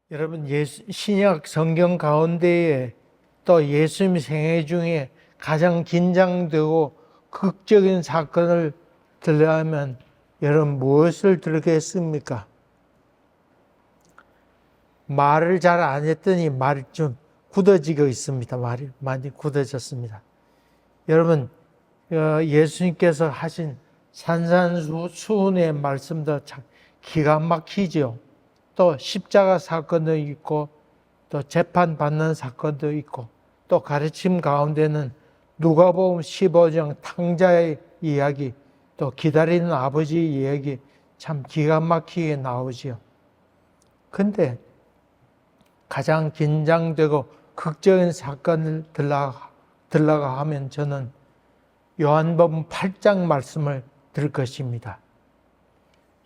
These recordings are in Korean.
여러분, 신약 성경 가운데에 또 예수님 생애 중에 가장 긴장되고 극적인 사건을 들려면 여러분 무엇을 들겠습니까? 말을 잘 안 했더니 말이 좀 굳어지고 있습니다. 말이 많이 굳어졌습니다. 여러분, 예수님께서 하신 산산수훈의 말씀도 참 기가 막히죠. 또 십자가 사건도 있고 또 재판받는 사건도 있고 또 가르침 가운데는 누가복음 15장 탕자의 이야기 또 기다리는 아버지 이야기 참 기가 막히게 나오지요. 근데 가장 긴장되고 극적인 사건을 들라가 하면 저는 요한복음 8장 말씀을 들을 것입니다.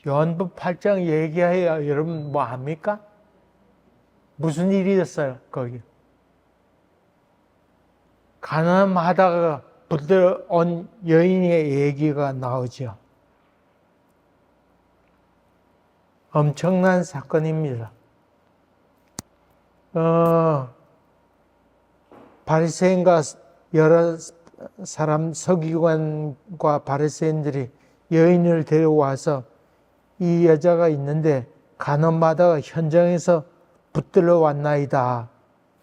요한복음 8장 얘기해야 여러분 뭐 압니까? 무슨 일이었어요, 거기? 가늠하다가 붙들어온 여인의 얘기가 나오죠. 엄청난 사건입니다. 바리새인과 여러 사람 서기관과 바리새인들이 여인을 데려와서 이 여자가 있는데 가늠하다가 현장에서 붙들어 왔나이다.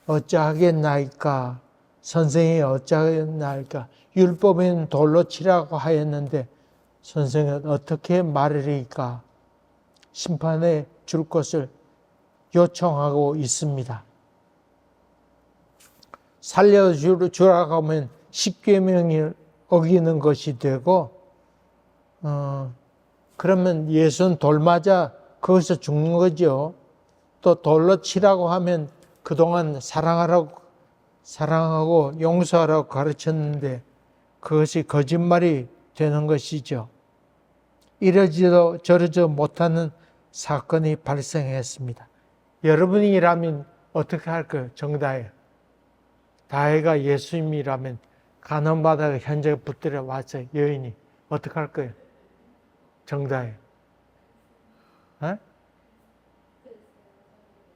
어찌하겠나이까? 선생이 어찌하겠나이까? 율법에는 돌로 치라고 하였는데 선생은 어떻게 말하리까? 심판에 줄 것을 요청하고 있습니다. 살려주라고 하면 십계명을 어기는 것이 되고 그러면 예수는 돌 맞아 거기서 죽는 거죠. 또 돌로 치라고 하면 그동안 사랑하고 용서하라고 가르쳤는데 그것이 거짓말이 되는 것이죠. 이러지도 저러지도 못하는 사건이 발생했습니다. 여러분이라면 어떻게 할까요? 정다혜. 다혜가 예수님이라면 가늠받다가 현장에 붙들어 왔어요. 여인이. 어떻게 할 거예요? 정다혜.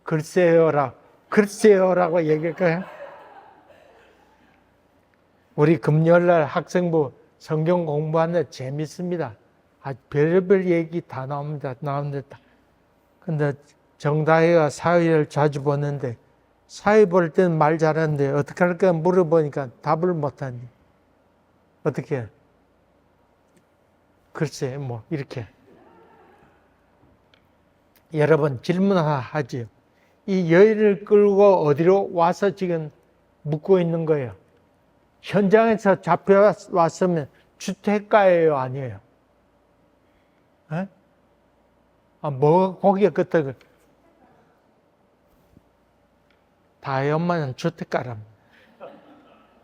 글쎄요라고 얘기할까요? 우리 금요일날 학생부 성경 공부하는데 재밌습니다. 별의별 얘기 다 나옵니다. 근데 정다혜가 사회를 자주 보는데 사회 볼 때는 말 잘하는데 어떻게 할까 물어보니까 답을 못하니. 어떻게 해요? 글쎄 뭐 이렇게. 여러분 질문 하나 하지요. 이 여인을 끌고 어디로 와서 지금 묵고 있는 거예요? 현장에서 잡혀왔으면 주택가예요, 아니에요? 뭐가 거기에 그때 다혜 엄마는 주택가랍니다.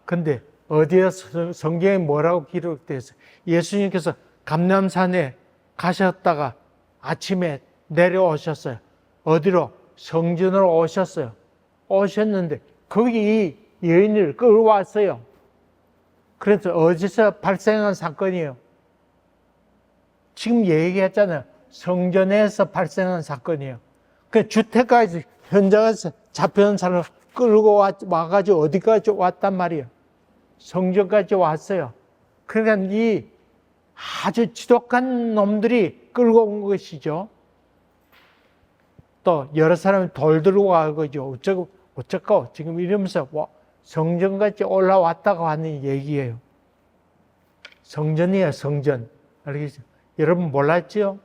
근데 어디에서 성경에 뭐라고 기록되어 있어요? 예수님께서 감람산에 가셨다가 아침에 내려오셨어요. 어디로? 성전으로 오셨어요. 오셨는데 거기 이 여인을 끌어왔어요. 그래서 어디서 발생한 사건이에요? 지금 얘기했잖아요. 성전에서 발생한 사건이에요. 그 주택가에서 현장에서 잡혀온 사람을 끌고 와가지고 어디까지 왔단 말이에요? 성전까지 왔어요. 그러니까 이 아주 지독한 놈들이 끌고 온 것이죠. 또 여러 사람이 돌 들고 간 거죠. 어쩌고 지금 이러면서 성전까지 올라왔다고 하는 얘기예요. 성전이에요, 성전. 알겠죠? 여러분 몰랐죠?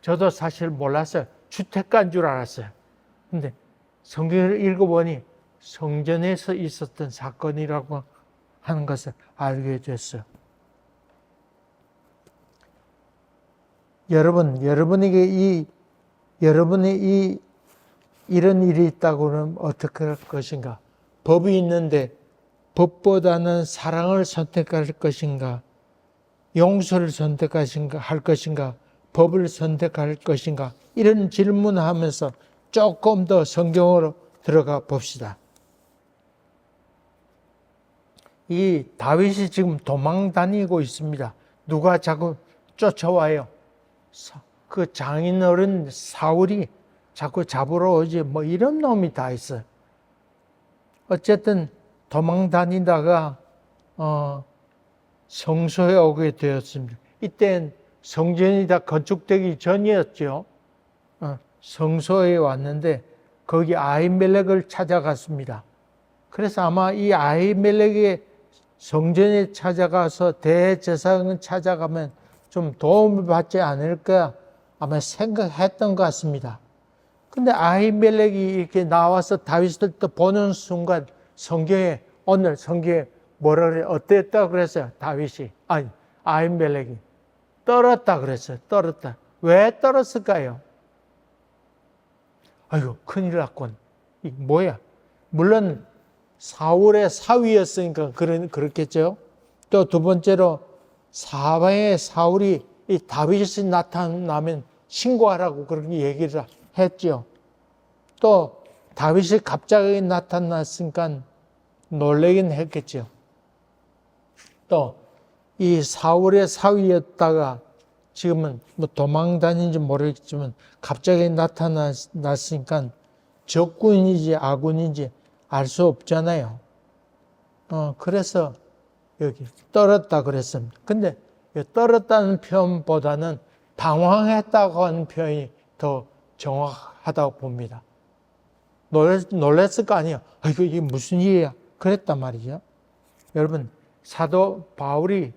저도 사실 몰랐어요. 주택가인 줄 알았어요. 근데 성경을 읽어보니 성전에서 있었던 사건이라고 하는 것을 알게 됐어요. 여러분에게 여러분이 이런 일이 있다고 그러면 어떻게 할 것인가? 법이 있는데 법보다는 사랑을 선택할 것인가? 용서를 할 것인가? 법을 선택할 것인가? 이런 질문하면서 조금 더 성경으로 들어가 봅시다. 이 다윗이 지금 도망 다니고 있습니다. 누가 자꾸 쫓아와요? 그 장인 어른 사울이 자꾸 잡으러 오지 뭐 이런 놈이 다 있어요. 어쨌든 도망 다니다가 성소에 오게 되었습니다. 이때는 성전이 다 건축되기 전이었죠. 성소에 왔는데 거기 아히멜렉을 찾아갔습니다. 그래서 아마 이 아히멜렉의 성전에 찾아가서 대제사장을 찾아가면 좀 도움을 받지 않을까 아마 생각했던 것 같습니다. 근데 아히멜렉이 이렇게 나와서 다윗을 또 보는 순간 성경에 오늘 성경에 뭐라 그래? 어땠다 그랬어요? 다윗이 아히멜렉이 떨었다 그랬어요. 떨었다. 왜 떨었을까요? 아이고 큰일 났군. 이 뭐야? 물론 사울의 사위였으니까 그렇겠죠. 또 두 번째로 사방에 사울이 이 다윗이 나타나면 신고하라고 그렇게 얘기를 했죠. 또 다윗이 갑자기 나타났으니까 놀라긴 했겠죠. 또 이 사울의 사위였다가 지금은 뭐 도망 다니는지 모르겠지만 갑자기 나타났으니까 적군인지 아군인지 알 수 없잖아요. 그래서 여기 떨었다 그랬습니다. 근데 떨었다는 표현보다는 당황했다고 하는 표현이 더 정확하다고 봅니다. 놀랬을 거 아니에요. 이게 무슨 일이야? 그랬단 말이죠. 여러분, 사도 바울이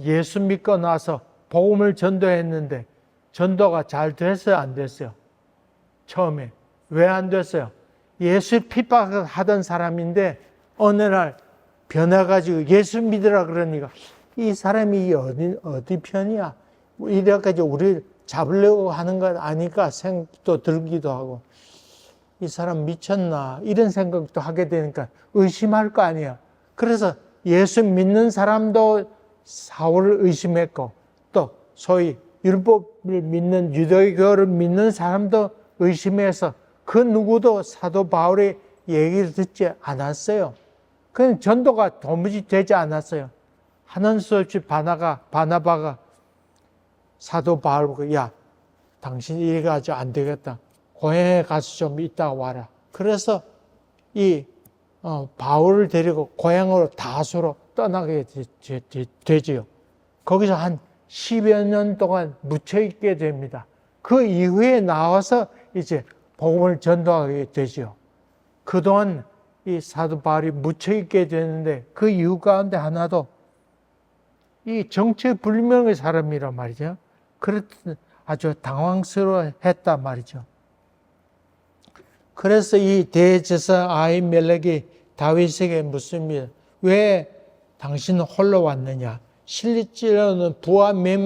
예수 믿고 나서 복음을 전도했는데 전도가 잘 됐어요? 안 됐어요? 처음에. 왜 안 됐어요? 예수 핍박하던 사람인데 어느 날 변해가지고 예수 믿으라 그러니까 이 사람이 어디 편이야? 이래까지 우리를 잡으려고 하는 것 아닐까 생각도 들기도 하고 이 사람 미쳤나 이런 생각도 하게 되니까 의심할 거 아니야. 그래서 예수 믿는 사람도 사울을 의심했고 또 소위 율법을 믿는 유대교를 믿는 사람도 의심해서 그 누구도 사도 바울의 얘기를 듣지 않았어요. 그냥 전도가 도무지 되지 않았어요. 하는 수 없이 바나바가 사도 바울과 야 당신 이래 가지고 안 되겠다. 고향에 가서 좀 있다가 와라. 그래서 이 바울을 데리고 고향으로 다소로 떠나게 되지요. 거기서 한 10여 년 동안 묻혀있게 됩니다. 그 이후에 나와서 이제 복음을 전도하게 되죠. 그동안 이 사도 바울이 묻혀있게 되는데 그 이유 가운데 하나도 이 정체불명의 사람이란 말이죠. 그랬더니 아주 당황스러워했단 말이죠. 그래서 이 대제사 아히멜렉이 다윗에게 묻습니다. 왜 당신은 홀로 왔느냐? 실제로는 부하 몇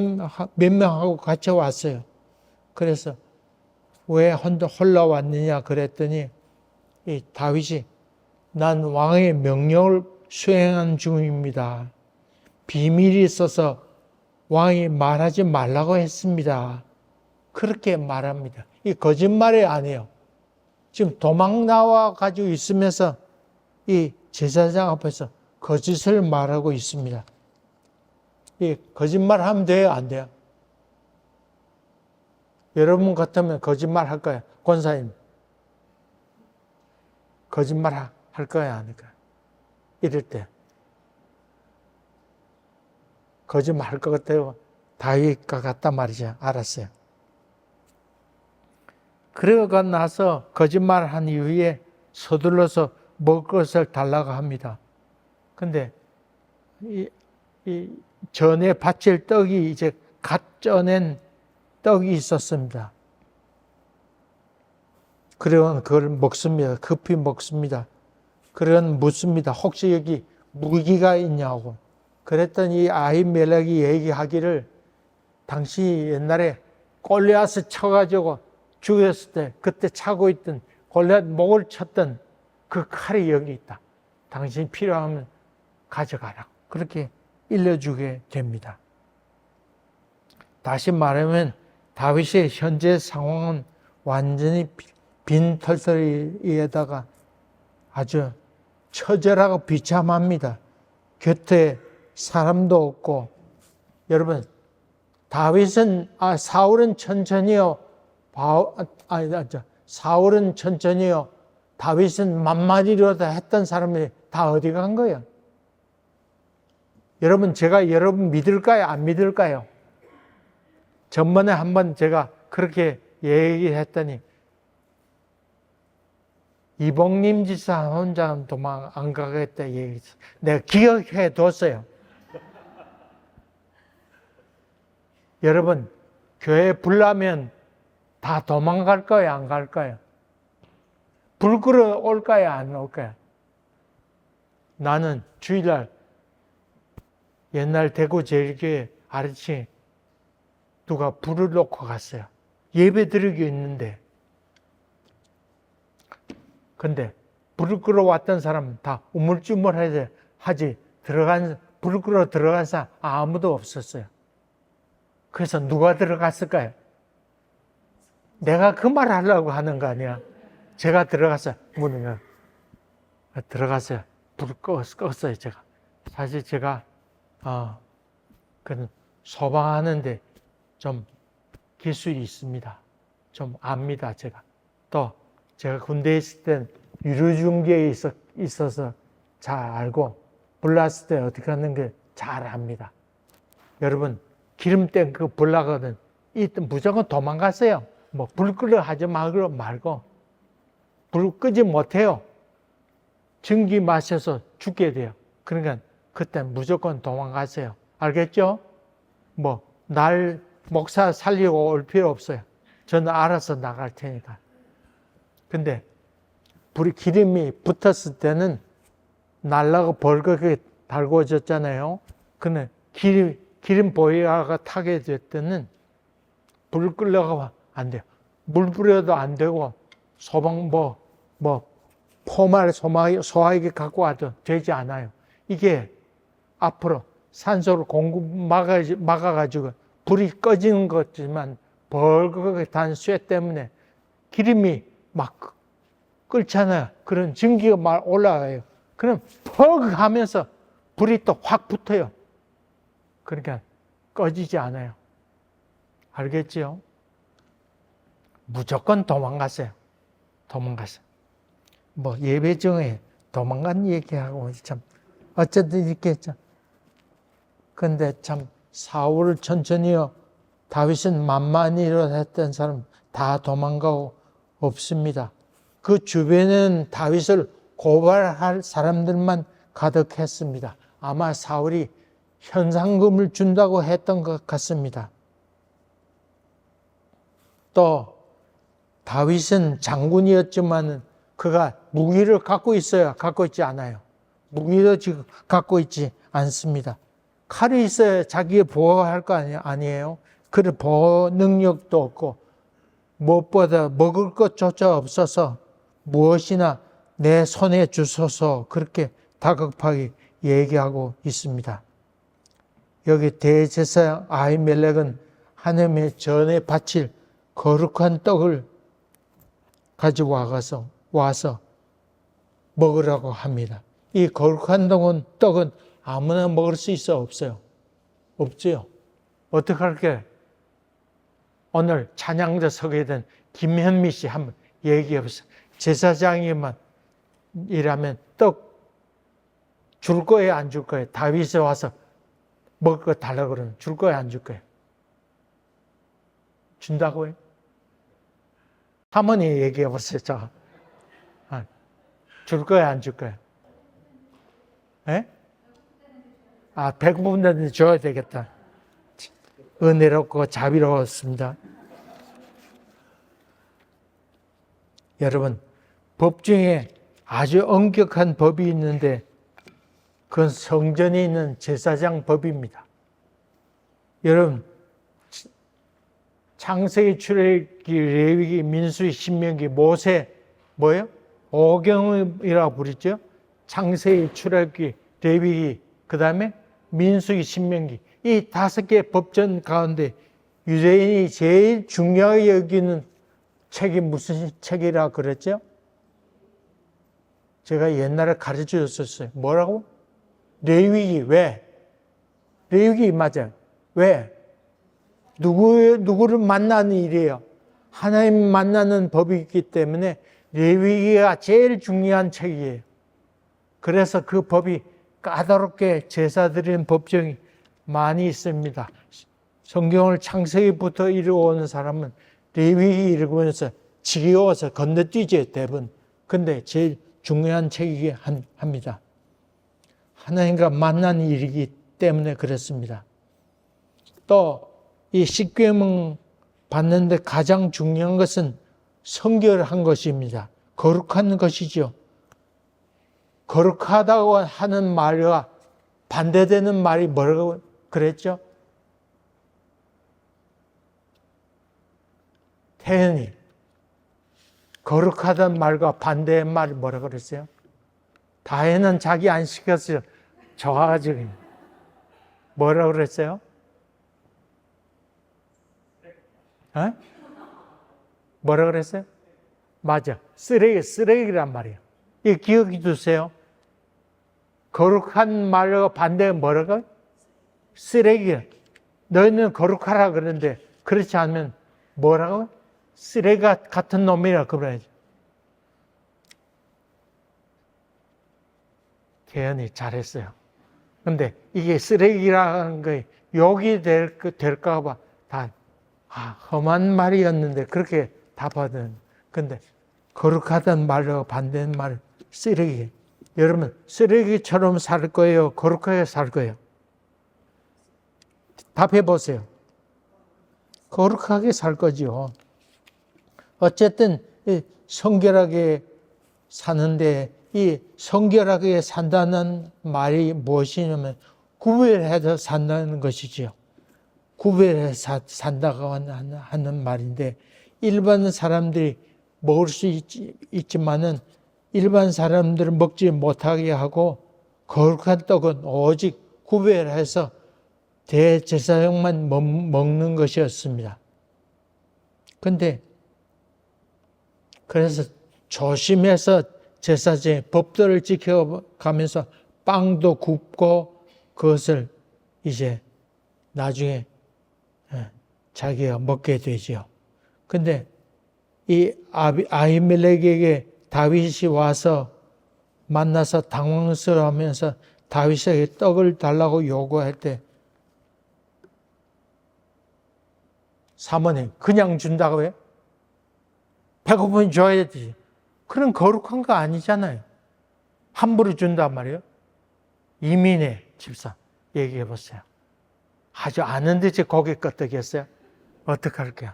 명하고 같이 왔어요. 그래서 왜 홀로 왔느냐 그랬더니 이 다윗이 난 왕의 명령을 수행한 중입니다. 비밀이 있어서 왕이 말하지 말라고 했습니다. 그렇게 말합니다. 이 거짓말이 아니에요. 지금 도망 나와 가지고 있으면서 이 제사장 앞에서 거짓을 말하고 있습니다. 이 거짓말 하면 돼요? 안 돼요? 여러분 같으면 거짓말 할 거예요? 권사님. 거짓말 할 거야? 안 할 거야? 이럴 때. 거짓말 할 것 같아요? 다윗과 같단 말이죠. 알았어요. 그러고 나서 거짓말 한 이후에 서둘러서 먹을 것을 달라고 합니다. 근데 이 전에 바칠 떡이 이제 갓 쪄낸 떡이 있었습니다. 그러면 그걸 먹습니다. 급히 먹습니다. 그러면 묻습니다. 혹시 여기 무기가 있냐고. 그랬더니 아히멜렉이 얘기하기를 당신이 옛날에 골리앗을 쳐가지고 죽였을 때 그때 차고 있던 골리앗 목을 쳤던 그 칼이 여기 있다. 당신이 필요하면 가져가라. 그렇게 일러주게 됩니다. 다시 말하면 다윗의 현재 상황은 완전히 빈털터리에다가 아주 처절하고 비참합니다. 곁에 사람도 없고 사울은 천천히요 사울은 천천히요, 다윗은 만만히로다 했던 사람이 다 어디 간 거예요? 여러분, 제가 여러분 믿을까요? 안 믿을까요? 전번에 한번 제가 그렇게 얘기했더니 이봉림 지사 혼자 도망 안 가겠다 얘기했어요. 내가 기억해 뒀어요. 여러분, 교회 불나면 다 도망갈 거예요? 안 갈 거예요? 불 끌어 올까요? 안 올까요? 나는 주일날 옛날 대구 제일교회 아르치 누가 불을 놓고 갔어요. 예배 드리고 있는데. 근데 불을 끌어왔던 사람 다 우물쭈물하지 불을 끌어 들어간 사람 아무도 없었어요. 그래서 누가 들어갔을까요? 내가 그 말 하려고 하는 거 아니야. 제가 들어갔어요. 문을 들어갔어요. 불을 껐어요, 제가. 사실 제가 그 소방하는데 좀 기술이 있습니다. 좀 압니다, 제가. 또 제가 군대에 있을 땐 유류중개에 있어서 잘 알고 불 났을 때 어떻게 하는 게 잘 압니다. 여러분, 기름땡 그 불 나거든. 이때 무조건 도망갔어요. 뭐 불 끄려 하지 말고 불 끄지 못해요. 전기 마셔서 죽게 돼요. 그러니까 그때 무조건 도망가세요. 알겠죠? 뭐 날 목사 살리고 올 필요 없어요. 저는 알아서 나갈 테니까. 근데 불이 기름이 붙었을 때는 날라고 벌겋게 달궈졌잖아요. 근데 기름 보이가 타게 될 때는 불 끌려가면 안 돼요. 물 뿌려도 안 되고 소방 포말 소화기 갖고 와도 되지 않아요. 이게 앞으로 산소를 공급 막아가지고 불이 꺼지는 거지만 벌겋게 단 쇠 때문에 기름이 막 끓잖아요. 그런 증기가 막 올라가요. 그럼 퍽 하면서 불이 또 확 붙어요. 그러니까 꺼지지 않아요. 알겠지요? 무조건 도망가세요. 뭐 예배 중에 도망간 얘기하고 참 어쨌든 이렇게 참. 근데 참 사울을 천천히요, 다윗은 만만히로 했던 사람 다 도망가고 없습니다. 그 주변에는 다윗을 고발할 사람들만 가득했습니다. 아마 사울이 현상금을 준다고 했던 것 같습니다. 또 다윗은 장군이었지만 그가 무기를 갖고 있어야 갖고 있지 않아요. 무기도 지금 갖고 있지 않습니다. 칼이 있어야 자기를 보호할 거 아니에요. 그 보호 능력도 없고 무엇보다 먹을 것조차 없어서 무엇이나 내 손에 주소서 그렇게 다급하게 얘기하고 있습니다. 여기 대제사장 아히멜렉은 하나님의 전에 바칠 거룩한 떡을 가지고 와서 먹으라고 합니다. 이 거룩한 떡은 아무나 먹을 수 있어? 없어요? 없지요. 어떻게 할게? 오늘 찬양자 서게 된 김현미 씨 한번 얘기해 보세요. 제사장이만 이라면 떡 줄 거예요? 안 줄 거예요? 다윗이 와서 먹을 거 달라고 그러면 줄 거예요? 안 줄 거예요? 준다고요? 할머니 얘기해 보세요. 줄 거예요? 안 줄 거예요? 예? 배고픈 데는 줘야 되겠다. 은혜롭고 자비로웠습니다. 여러분, 법 중에 아주 엄격한 법이 있는데 그건 성전에 있는 제사장 법입니다. 여러분, 창세기, 출애굽기, 레위기, 민수기, 신명기, 모세 뭐예요? 오경이라고 부르죠. 창세기, 출애굽기, 레위기, 그 다음에 민수기, 신명기, 이 5개 법전 가운데 유대인이 제일 중요하게 여기는 책이 무슨 책이라 그랬죠? 제가 옛날에 가르쳐 줬었어요. 뭐라고? 레위기. 왜? 레위기 맞아요. 왜? 누구를 만나는 일이에요? 하나님 만나는 법이 있기 때문에 레위기가 제일 중요한 책이에요. 그래서 그 법이 까다롭게 제사 드리는 법정이 많이 있습니다. 성경을 창세기부터 읽어오는 사람은 레위기 읽으면서 지겨워서 건너뛰지 대부분. 근데 제일 중요한 책이긴 합니다. 하나님과 만나는 일이기 때문에 그렇습니다. 또 이 십계명 받는데 가장 중요한 것은 성결한 것입니다. 거룩한 것이죠. 거룩하다고 하는 말과 반대되는 말이 뭐라고 그랬죠? 태연이 거룩하다는 말과 반대의 말이 뭐라고 그랬어요? 다혜는 자기 안 시켰어요. 저가지고 뭐라고 그랬어요? 뭐라고 그랬어요? 맞아. 쓰레기란 말이에요. 이 기억해 두세요. 거룩한 말과 반대가 뭐라고? 쓰레기. 너희는 거룩하라 그러는데 그렇지 않으면 뭐라고? 쓰레기 같은 놈이라 그래야지. 태연이 잘했어요. 근데 이게 쓰레기라는 게 욕이 될까 봐 다 험한 말이었는데 그렇게 답하던. 근데 거룩하다는 말과 반대는 말 쓰레기. 여러분 쓰레기처럼 살 거예요? 거룩하게 살 거예요? 답해 보세요. 거룩하게 살 거죠. 어쨌든 성결하게 사는데 이 성결하게 산다는 말이 무엇이냐면 구별해서 산다는 것이죠. 구별해서 산다고 하는 말인데 일반 사람들이 먹을 수 있지만은 일반 사람들은 먹지 못하게 하고 거룩한 떡은 오직 구별해서 대제사장만 먹는 것이었습니다. 근데 그래서 조심해서 제사장의 법도를 지켜가면서 빵도 굽고 그것을 이제 나중에 자기가 먹게 되죠. 근데 이 아히멜렉에게 다윗이 와서 만나서 당황스러워하면서 다윗에게 떡을 달라고 요구할 때 사모님 그냥 준다고 해요? 배고프면 줘야지. 그런 거룩한 거 아니잖아요. 함부로 준단 말이에요. 이민의 집사 얘기해 보세요. 아주 아는 듯이 고개 끄덕였어요. 어떡할게요?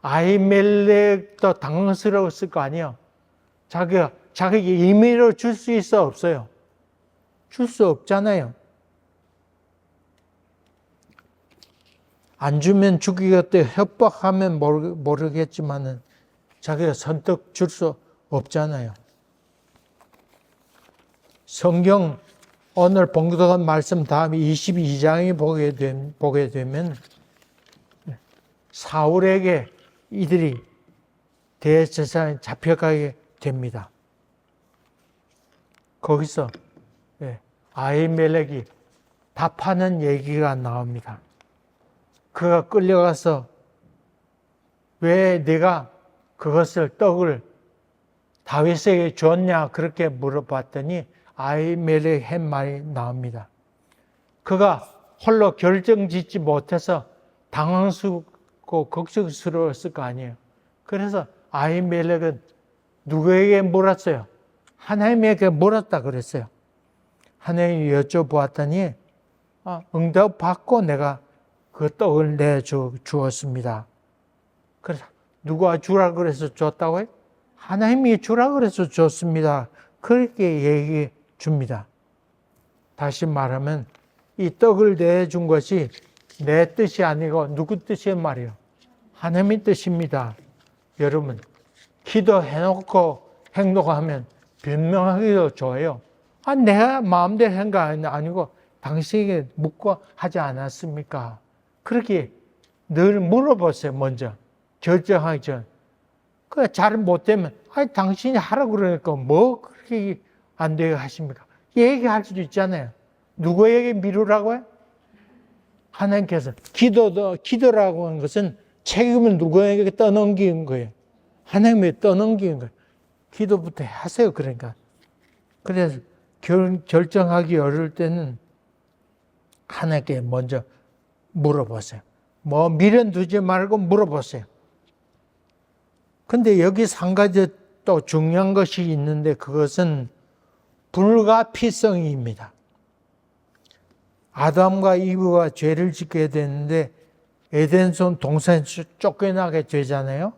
아히멜렉도 당황스러웠을 거 아니에요. 자기에게 임의로 줄 수 있어 없어요? 줄 수 없잖아요. 안 주면 죽이겠다 협박하면 모르겠지만은 자기가 선뜻 줄 수 없잖아요. 성경 오늘 봉독한 말씀 다음에 22장에 보게 되면 사울에게 이들이 대제사장에 잡혀가게 됩니다. 거기서 아히멜렉이 답하는 얘기가 나옵니다. 그가 끌려가서 왜 네가 그것을 떡을 다윗에게 줬냐 그렇게 물어봤더니 아히멜렉 한 말이 나옵니다. 그가 홀로 결정짓지 못해서 당황스럽고 걱정스러웠을 거 아니에요. 그래서 아히멜렉은 누구에게 물었어요? 하나님에게 물었다 그랬어요. 하나님이 여쭤보았더니 응답 받고 내가 그 떡을 내주었습니다. 그래서 누가 주라 그래서 줬다고 해요? 하나님이 주라 그래서 줬습니다. 그렇게 얘기해 줍니다. 다시 말하면 이 떡을 내준 것이 내 뜻이 아니고 누구 뜻이란 말이에요? 하나님의 뜻입니다. 여러분 기도해놓고 행동하면 변명하기도 좋아요. 내가 마음대로 한 거 아니고 당신에게 묻고 하지 않았습니까? 그렇게 늘 물어보세요. 먼저 결정하기 전. 잘 못되면 당신이 하라고 그러니까 뭐 그렇게 안 되게 하십니까? 얘기할 수도 있잖아요. 누구에게 미루라고 해요? 하나님께서 기도라고 하는 것은 책임을 누구에게 떠넘기는 거예요? 하나님에게 떠넘기는 거예요. 기도부터 하세요. 그러니까. 그래서 결정하기 어려울 때는 하나님께 먼저 물어보세요. 뭐 미련 두지 말고 물어보세요. 근데 여기서 한 가지 또 중요한 것이 있는데 그것은 불가피성입니다. 아담과 이브가 죄를 짓게 되는데 에덴손 동산에서 쫓겨나게 되잖아요.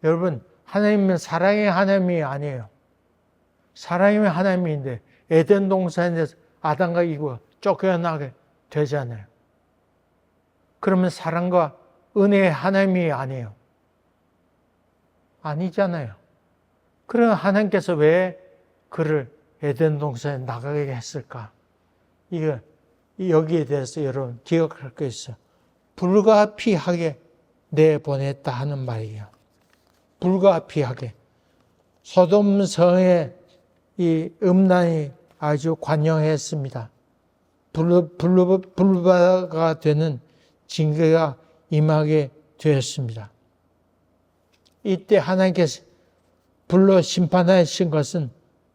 여러분, 하나님은 사랑의 하나님이 아니에요. 사랑의 하나님인데 에덴 동산에서 아담과 이브가 쫓겨나게 되잖아요. 그러면 사랑과 은혜의 하나님이 아니에요. 아니잖아요. 그럼 하나님께서 왜 그를 에덴 동산에 나가게 했을까? 여기에 대해서 여러분 기억할 게 있어요. 불가피하게 내보냈다 하는 말이에요. 불가피하게. 소돔 성의 이 음란이 아주 관영했습니다. 불바다가 되는 징계가 임하게 되었습니다. 이때 하나님께서 불로 심판하신 것은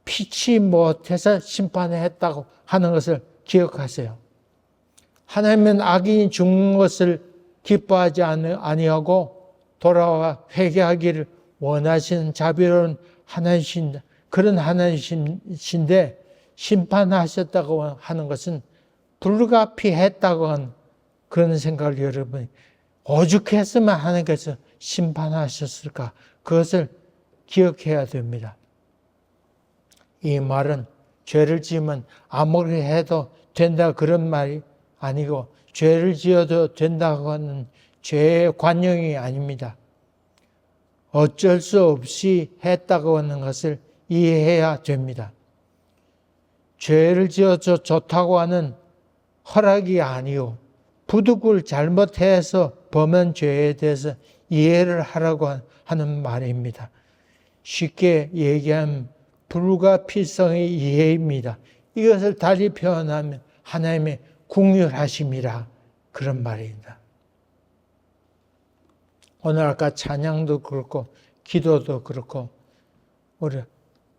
피치 못해서 심판했다고 하는 것을 기억하세요. 하나님은 악인이 죽는 것을 기뻐하지 아니하고 돌아와 회개하기를 원하시는 자비로운 하나님이신 그런 하나님이신데 심판하셨다고 하는 것은 불가피했다고 하는 그런 생각을 여러분이 오죽했으면 하나님께서 심판하셨을까? 그것을 기억해야 됩니다. 이 말은 죄를 지으면 아무리 해도 된다 그런 말이 아니고 죄를 지어도 된다고 하는 죄의 관용이 아닙니다. 어쩔 수 없이 했다고 하는 것을 이해해야 됩니다. 죄를 지어서 좋다고 하는 허락이 아니요. 부득을 잘못해서 범한 죄에 대해서 이해를 하라고 하는 말입니다. 쉽게 얘기하면 불가피성의 이해입니다. 이것을 달리 표현하면 하나님의 긍휼하심이라 그런 말입니다. 오늘 아까 찬양도 그렇고 기도도 그렇고 우리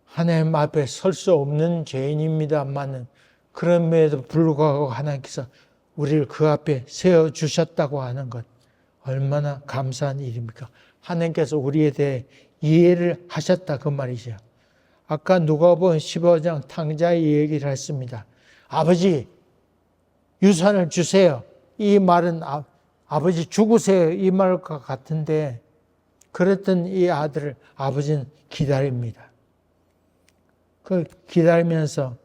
하나님 앞에 설 수 없는 죄인입니다만은 그럼에도 불구하고 하나님께서 우리를 그 앞에 세워주셨다고 하는 것 얼마나 감사한 일입니까? 하나님께서 우리에 대해 이해를 하셨다 그 말이죠. 아까 누가복음 15장 탕자의 얘기를 했습니다. 아버지 유산을 주세요. 이 말은 아버지 죽으세요. 이 말과 같은데 그랬던 이 아들을 아버지는 기다립니다. 그 기다리면서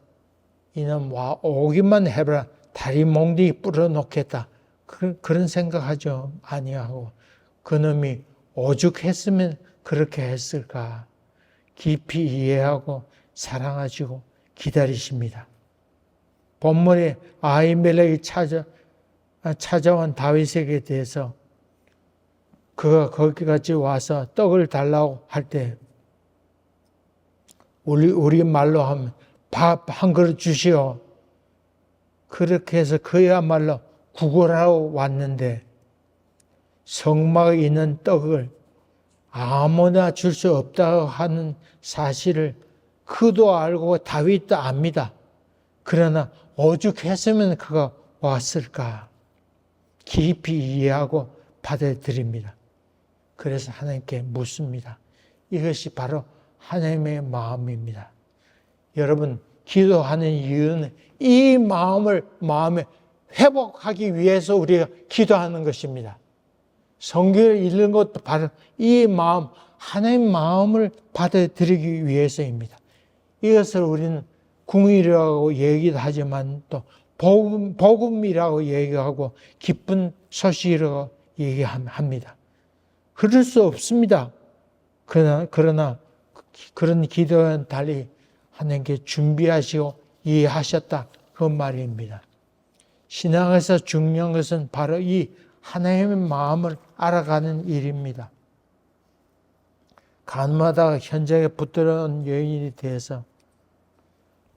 이놈 와 오기만 해봐라. 다리 몽둥이 뿌려놓겠다. 그런 생각하죠. 아니하고 그놈이 오죽했으면 그렇게 했을까. 깊이 이해하고 사랑하시고 기다리십니다. 본문에 아히멜렉이 찾아온 다윗에게 대해서 그가 거기까지 와서 떡을 달라고 할 때 우리 말로 하면 밥 한 그릇 주시오. 그렇게 해서 그야말로 구걸하러 왔는데 성막에 있는 떡을 아무나 줄 수 없다고 하는 사실을 그도 알고 다윗도 압니다. 그러나 오죽했으면 그가 왔을까? 깊이 이해하고 받아들입니다. 그래서 하나님께 묻습니다. 이것이 바로 하나님의 마음입니다. 여러분, 기도하는 이유는 이 마음에 회복하기 위해서 우리가 기도하는 것입니다. 성경을 읽는 것도 바로 이 마음, 하나님의 마음을 받아들이기 위해서입니다. 이것을 우리는 궁일이라고 얘기도 하지만 또 복음이라고 얘기하고 기쁜 소식이라고 얘기합니다. 그럴 수 없습니다. 그러나 그런 기도와는 달리 하나님께 준비하시고 이해하셨다 그 말입니다. 신앙에서 중요한 것은 바로 이 하나님의 마음을 알아가는 일입니다. 가늠하다가 현장에 붙들어온 여인에 대해서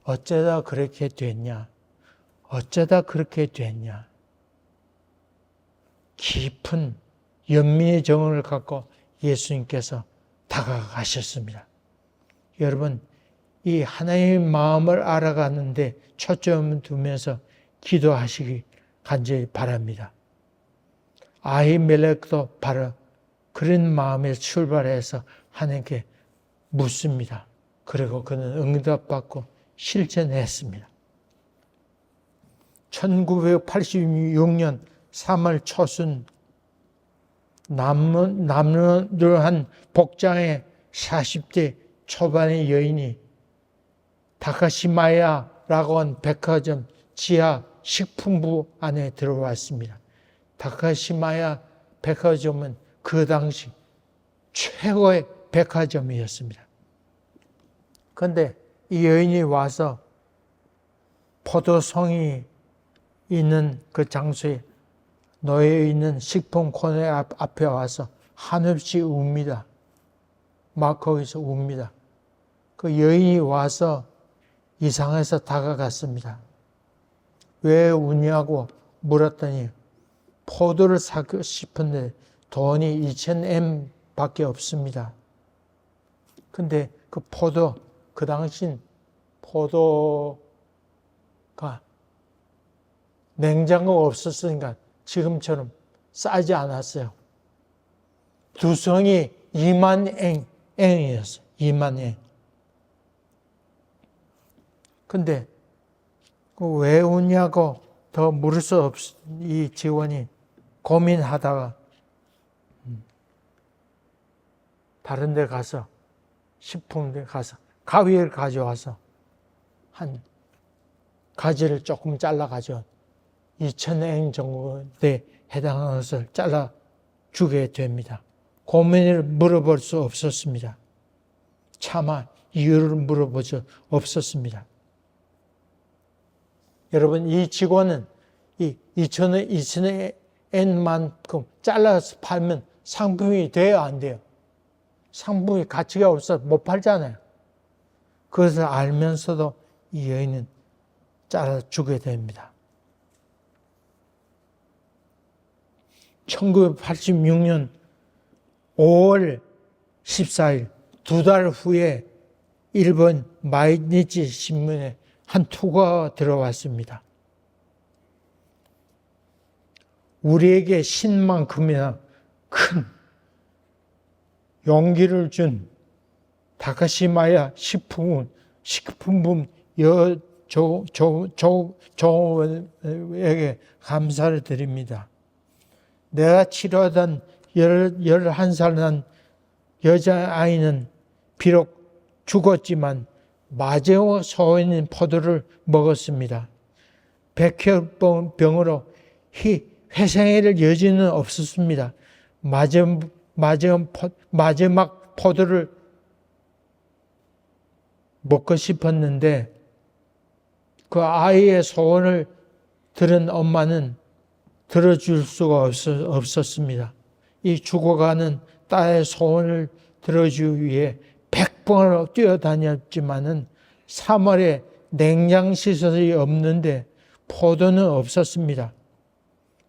어쩌다 그렇게 됐냐? 어쩌다 그렇게 됐냐? 깊은 연민의 정을 갖고 예수님께서 다가가셨습니다. 여러분, 이 하나님의 마음을 알아가는데 초점을 두면서 기도하시기 간절히 바랍니다. 아히멜렉도 바로 그런 마음에 출발해서 하나님께 묻습니다. 그리고 그는 응답받고 실천했습니다. 1986년 3월 초순 남루한 복장의 40대 초반의 여인이 다카시마야라고 한 백화점 지하 식품부 안에 들어왔습니다. 다카시마야 백화점은 그 당시 최고의 백화점이었습니다. 그런데 이 여인이 와서 포도송이 있는 그 장소에 놓여 있는 식품 코너 앞에 와서 한없이 웁니다. 막 거기서 웁니다. 그 여인이 와서 이상해서 다가갔습니다. 왜 우냐고 물었더니 포도를 사고 싶은데 돈이 2,000엔 밖에 없습니다. 근데 그 포도, 그 당신 포도가 냉장고가 없었으니까 지금처럼 싸지 않았어요. 두 송이 2만 엔이었어요. 2만 엔. 근데 왜 우냐고 더 물을 수 없, 이 직원이 고민하다가 다른 데 가서 식품에 가서 가위를 가져와서 한 가지를 조금 잘라 가져 2,000엔 정도에 해당하는 것을 잘라 주게 됩니다. 고민을 물어볼 수 없었습니다. 차마 이유를 물어볼 수 없었습니다. 여러분, 이 직원은 이 2,000엔만큼 잘라서 팔면 상품이 돼요, 안 돼요? 상품이 가치가 없어서 못 팔잖아요. 그것을 알면서도 이 여인은 잘라주게 됩니다. 1986년 5월 14일, 2달 후에 일본 마이니치 신문에 한 투고가 들어왔습니다. 우리에게 신만큼이나 큰 용기를 준 다카시마야 식품품 여조에게 감사를 드립니다. 내가 치료하던 11살 난 여자아이는 비록 죽었지만 마제오 소인인 포도를 먹었습니다. 백혈병으로 회생할 여지는 없었습니다. 마지막 포도를 먹고 싶었는데 그 아이의 소원을 들은 엄마는 들어줄 수가 없었습니다. 이 죽어가는 딸의 소원을 들어주기 위해 100번을 뛰어다녔지만은 3월에 냉장시설이 없는데 포도는 없었습니다.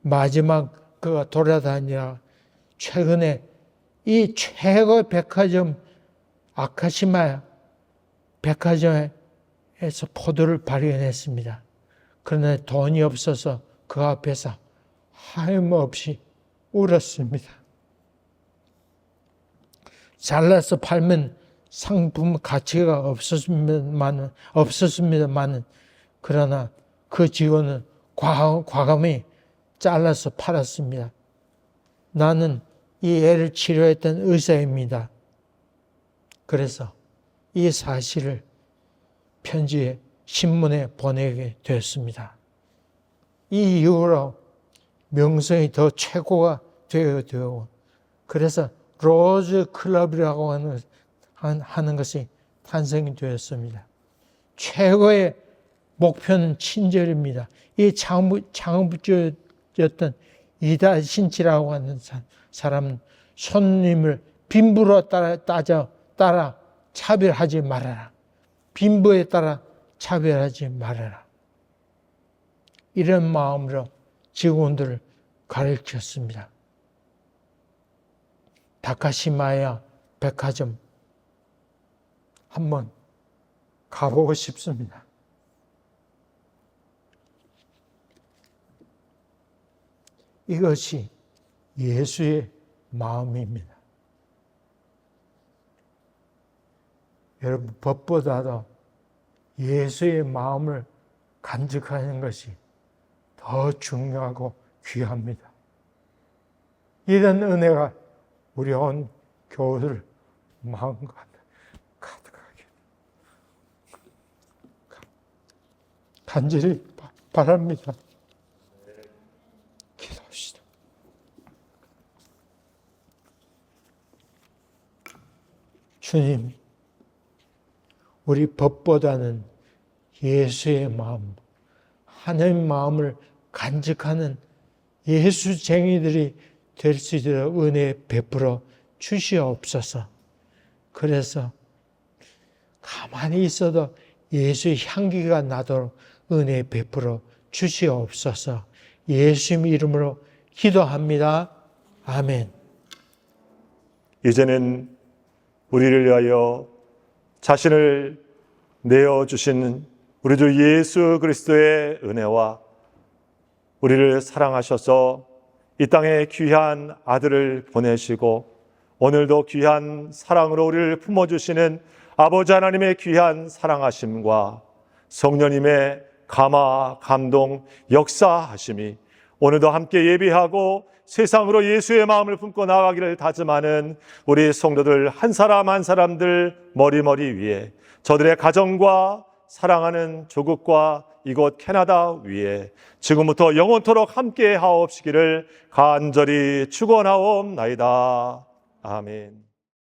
마지막 그가 돌아다니라 최근에 이 최고의 백화점 아카시마 백화점에서 포도를 발견했습니다. 그러나 돈이 없어서 그 앞에서 하염없이 울었습니다. 잘라서 팔면 상품 가치가 없었습니다만 그러나 그 직원은 과감히 잘라서 팔았습니다. 나는 이 애를 치료했던 의사입니다. 그래서 이 사실을 편지에 신문에 보내게 되었습니다. 이 이후로 명성이 더 최고가 되고 그래서 로즈 클럽이라고 하는 것이 탄생이 되었습니다. 최고의 목표는 친절입니다. 이 창업주였던 이다 신치라고 하는 사람은 손님을 빈부로 따라 차별하지 말아라. 빈부에 따라 차별하지 말아라. 이런 마음으로 직원들을 가르쳤습니다. 다카시마야 백화점 한번 가보고 싶습니다. 이것이 예수의 마음입니다. 여러분, 법보다도 예수의 마음을 간직하는 것이 더 중요하고 귀합니다. 이런 은혜가 우리 온 교회를 마음껏 가득하게 간절히 바랍니다. 기도합시다. 주님, 우리 법보다는 예수의 마음, 하나님의 마음을 간직하는 예수쟁이들이 될 수 있도록 은혜 베풀어 주시옵소서. 그래서 가만히 있어도 예수의 향기가 나도록 은혜 베풀어 주시옵소서. 예수님 이름으로 기도합니다. 아멘. 이제는 우리를 위하여 자신을 내어주신 우리 주 예수 그리스도의 은혜와 우리를 사랑하셔서 이 땅에 귀한 아들을 보내시고 오늘도 귀한 사랑으로 우리를 품어주시는 아버지 하나님의 귀한 사랑하심과 성령님의 감화, 감동, 역사하심이 오늘도 함께 예비하고 세상으로 예수의 마음을 품고 나아가기를 다짐하는 우리 성도들 한 사람 한 사람들 머리머리 위에, 저들의 가정과 사랑하는 조국과 이곳 캐나다 위에 지금부터 영원토록 함께 하옵시기를 간절히 축원하옵나이다. 아멘.